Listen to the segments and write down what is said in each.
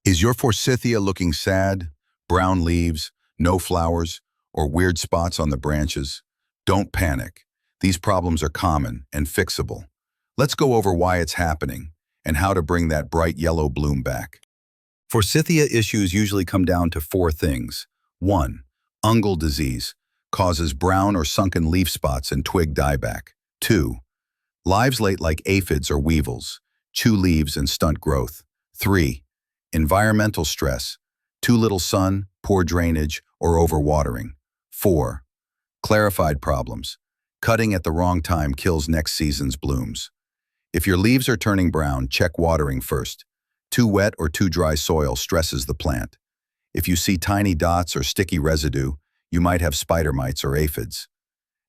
Is your forsythia looking sad? Brown leaves, no flowers, or weird spots on the branches? Don't panic. These problems are common and fixable. Let's go over why it's happening and how to bring that bright yellow bloom back. Forsythia issues usually come down to four things. 1. Fungal disease causes brown or sunken leaf spots and twig dieback. 2. Lives late like aphids or weevils, chew leaves and stunt growth. 3. Environmental stress, too little sun, poor drainage, or overwatering. 4. Clarified problems, cutting at the wrong time kills next season's blooms. If your leaves are turning brown, check watering first. Too wet or too dry soil stresses the plant. If you see tiny dots or sticky residue, you might have spider mites or aphids.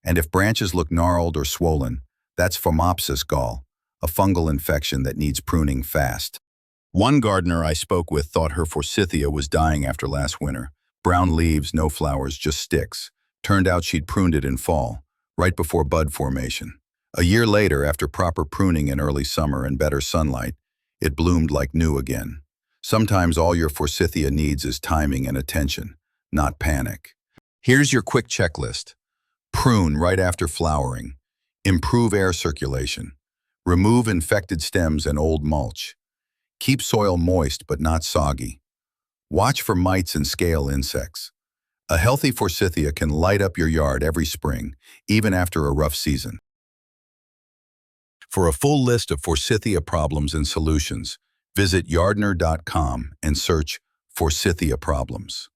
And if branches look gnarled or swollen, that's phomopsis gall, a fungal infection that needs pruning fast. One gardener I spoke with thought her forsythia was dying after last winter. Brown leaves, no flowers, just sticks. Turned out she'd pruned it in fall, right before bud formation. A year later, after proper pruning in early summer and better sunlight, it bloomed like new again. Sometimes all your forsythia needs is timing and attention, not panic. Here's your quick checklist. Prune right after flowering. Improve air circulation. Remove infected stems and old mulch. Keep soil moist but not soggy. Watch for mites and scale insects. A healthy forsythia can light up your yard every spring, even after a rough season. For a full list of forsythia problems and solutions, visit Yardener.com and search forsythia problems.